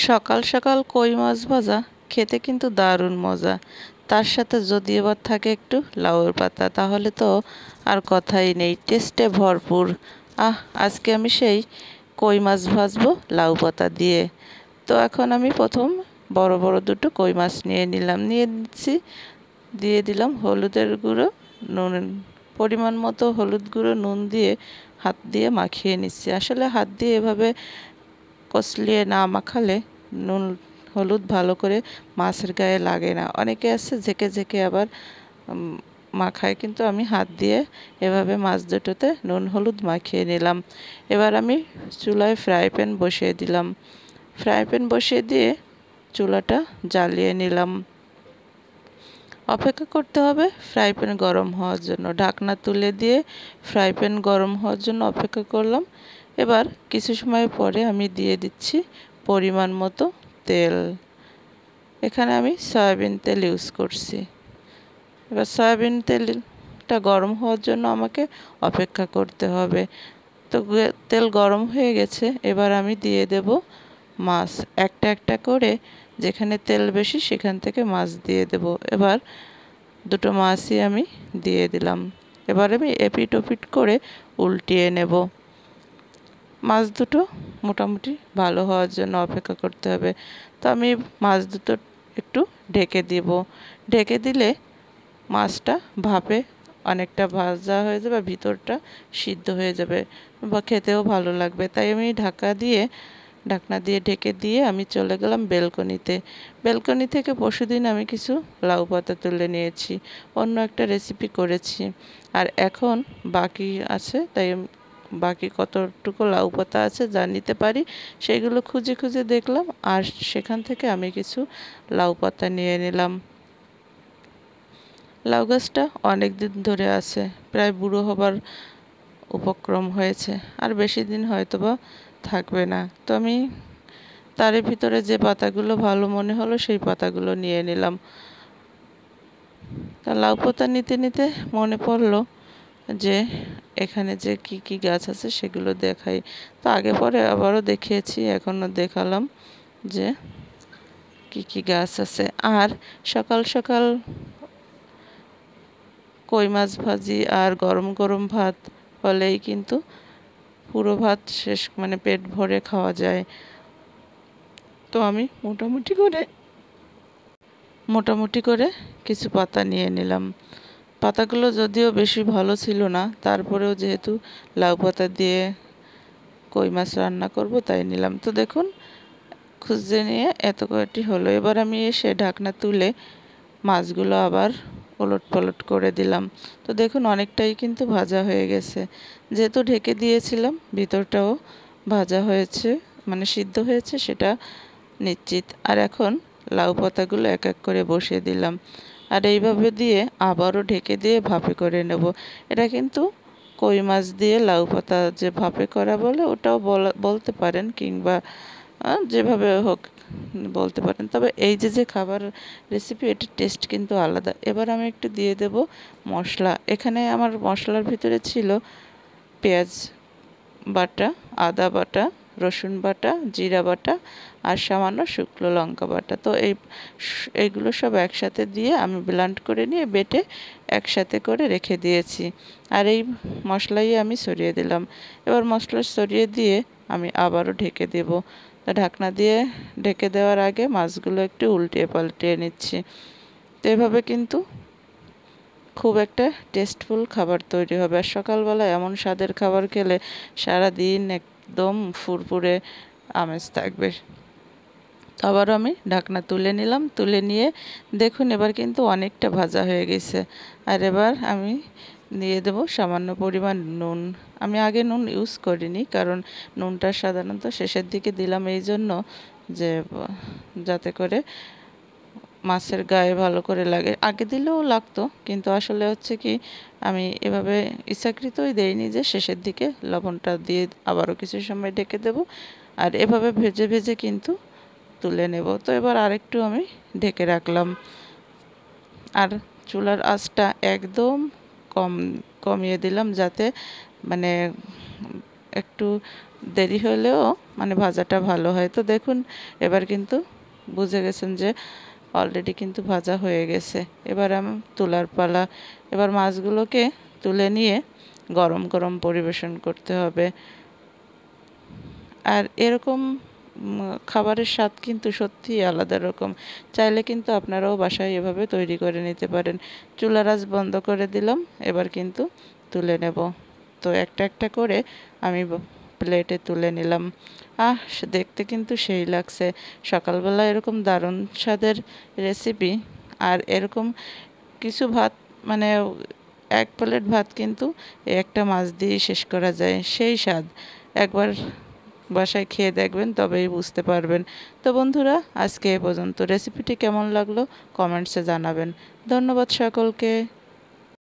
সকাল সকাল কই মাছ ভাজা খেতে কিন্তু দারুণ মজা। তার সাথে যদি এবার থাকে একটু লাউয়ের পাতা, তাহলে তো আর কথাই নেই, টেস্টে ভরপুর। আজকে আমি সেই কই মাছ ভাজবো লাউ পাতা দিয়ে। তো এখন আমি প্রথম বড় বড় দুটো কই মাছ নিয়ে নিচ্ছি। দিয়ে দিলাম হলুদের গুঁড়ো, নুন, পরিমাণ মতো হলুদ গুঁড়ো, নুন দিয়ে হাত দিয়ে মাখিয়ে নিচ্ছি। আসলে হাত দিয়ে এভাবে কষলিয়ে না মাখালে নুন হলুদ ভালো করে মাছের গায়ে লাগে না। অনেকে আছে ঝেঁকে ঝেঁকে আবার মাখায়, কিন্তু আমি হাত দিয়ে এভাবে মাছ দুটোতে নুন হলুদ মাখিয়ে নিলাম। এবার আমি চুলায় ফ্রাই প্যান বসিয়ে দিলাম। ফ্রাই প্যান বসিয়ে দিয়ে চুলাটা জ্বালিয়ে নিলাম। অপেক্ষা করতে হবে ফ্রাই প্যান গরম হওয়ার জন্য। ঢাকনা তুলে দিয়ে ফ্রাই প্যান গরম হওয়ার জন্য অপেক্ষা করলাম। এবার কিছু সময় পরে আমি দিয়ে দিচ্ছি পরিমাণ মতো তেল। এখানে আমি সয়াবিন তেল ইউজ করছি। এবার সয়াবিন তেলটা গরম হওয়ার জন্য আমাকে অপেক্ষা করতে হবে। তো তেল গরম হয়ে গেছে, এবার আমি দিয়ে দেব মাছ। একটা একটা করে যেখানে তেল বেশি সেখান থেকে মাছ দিয়ে দেব। এবার দুটো মাছই আমি দিয়ে দিলাম। এবার আমি এপিট ওপিট করে উল্টিয়ে নেব। মাছ দুটো মোটামুটি ভালো হওয়ার জন্য অপেক্ষা করতে হবে। তো আমি মাছ দুটো একটু ঢেকে দিব। ঢেকে দিলে মাছটা ভাপে অনেকটা ভাজা হয়ে যাবে, ভিতরটা সিদ্ধ হয়ে যাবে বা খেতেও ভালো লাগবে। তাই আমি ঢাকনা দিয়ে ঢেকে দিয়ে আমি চলে গেলাম বেলকনিতে। বেলকনি থেকে পরশুদিন আমি কিছু লাউ পাতা তুলে নিয়েছি, অন্য একটা রেসিপি করেছি। আর এখন বাকি আছে, তাই বাকি কতটুকু লাউ পাতা আছে যা নিতে পারি সেগুলো খুঁজে খুঁজে দেখলাম, আর সেখান থেকে আমি কিছু লাউ পাতা নিয়ে নিলাম। লাউ গাছটা অনেক দিন ধরে আছে, প্রায় বুড়ো হবার উপক্রম হয়েছে, আর বেশি দিন হয়তোবা থাকবে না। তো আমি তারই ভিতরে যে পাতাগুলো ভালো মনে হলো সেই পাতাগুলো নিয়ে নিলাম। তা লাউ পাতা নিতে নিতে মনে পড়লো যে এখানে যে কি কি গাছ আছে সেগুলো দেখাই। তো আগে পরে আবারও দেখিয়েছি, এখনও দেখালাম যে কি কি গাছ আছে। আর সকাল সকাল কই মাছ ভাজি আর গরম গরম ভাত হলেই কিন্তু পুরো ভাত শেষ, মানে পেট ভরে খাওয়া যায়। তো আমি মোটামুটি করে কিছু পাতা নিয়ে নিলাম। পাতাগুলো যদিও বেশি ভালো ছিল না, তারপরেও যেহেতু লাউ পাতা দিয়ে কই মাছ রান্না করব তাই নিলাম। তো দেখুন, খুঁজে নিয়ে এত কয়টি হলো। এবার আমি এসে ঢাকনা তুলে মাছগুলো আবার ওলট পালট করে দিলাম। তো দেখুন অনেকটাই কিন্তু ভাজা হয়ে গেছে। যেহেতু ঢেকে দিয়েছিলাম, ভিতরটাও ভাজা হয়েছে, মানে সিদ্ধ হয়েছে সেটা নিশ্চিত। আর এখন লাউ পাতাগুলো এক এক করে বসিয়ে দিলাম, আর এইভাবে দিয়ে আবারও ঢেকে দিয়ে ভাপে করে নেব। এটা কিন্তু কই মাছ দিয়ে লাউ পাতা যে ভাপে করা বলে, ওটাও বলতে পারেন, কিংবা যেভাবে হোক বলতে পারেন। তবে এই যে খাবার রেসিপি, এটার টেস্ট কিন্তু আলাদা। এবার আমি একটু দিয়ে দেব মশলা। এখানে আমার মশলার ভিতরে ছিল পেঁয়াজ বাটা, আদা বাটা, রসুন বাটা, জিরা বাটা আর সামান্য শুকনো লঙ্কা বাটা। তো এইগুলো সব একসাথে দিয়ে আমি ব্লেন্ড করে নিয়ে বেটে একসাথে করে রেখে দিয়েছি। আর এই মশলাই আমি সরিয়ে দিলাম। এবার মশলা সরিয়ে দিয়ে আমি আবারও ঢেকে দেব। তা ঢাকনা দিয়ে ঢেকে দেওয়ার আগে মাছগুলো একটু উল্টিয়ে পাল্টিয়ে নিচ্ছি। তো এভাবে কিন্তু খুব একটা টেস্টফুল খাবার তৈরি হবে। আর সকালবেলা এমন স্বাদের খাবার খেলে সারাদিন একদম ফুরফুরে আমেজ থাকবে। তো আবারও আমি ঢাকনা তুলে নিলাম। তুলে নিয়ে দেখুন এবার কিন্তু অনেকটা ভাজা হয়ে গেছে। আর এবার আমি দিয়ে দেব সামান্য পরিমাণ নুন। আমি আগে নুন ইউজ করিনি, কারণ নুনটা সাধারণত শেষের দিকে দিলাম এই জন্য যে যাতে করে মাছের গায়ে ভালো করে লাগে। আগে দিলেও লাগতো, কিন্তু আসলে হচ্ছে কি, আমি এভাবে ইচ্ছাকৃতই দেইনি যে শেষের দিকে লবণটা দিয়ে আবারও কিছু সময় ঢেকে দেব। আর এভাবে ভেজে ভেজে কিন্তু তুলে নেব। তো এবার আরেকটু আমি ঢেকে রাখলাম। আর চুলার আঁচটা একদম কমিয়ে দিলাম, যাতে মানে একটু দেরি হলেও মানে ভাজাটা ভালো হয়। তো দেখুন এবার কিন্তু বুঝে গেছেন যে অলরেডি কিন্তু ভাজা হয়ে গেছে। এবার আমি তোলার পালা। এবার মাছগুলোকে তুলে নিয়ে গরম গরম পরিবেশন করতে হবে। আর এরকম খাবারের স্বাদ কিন্তু সত্যিই আলাদা রকম। চাইলে কিন্তু আপনারাও বাসায় এভাবে তৈরি করে নিতে পারেন। চুলার আঁচ বন্ধ করে দিলাম, এবার কিন্তু তুলে নেব। তো একটা একটা করে আমি প্লেটে তুলে নিলাম। দেখতে কিন্তু সেই লাগছে। সকালবেলা এরকম দারুণ স্বাদের রেসিপি আর এরকম কিছু ভাত মানে এক প্লেট ভাত কিন্তু একটা মাছ দিয়ে শেষ করা যায়, সেই স্বাদ। একবার বাসায় খেয়ে দেখবেন, তবেই বুঝতে পারবেন। তো বন্ধুরা, আজকে এ পর্যন্ত। রেসিপিটি কেমন লাগলো কমেন্টসে জানাবেন। ধন্যবাদ সকলকে।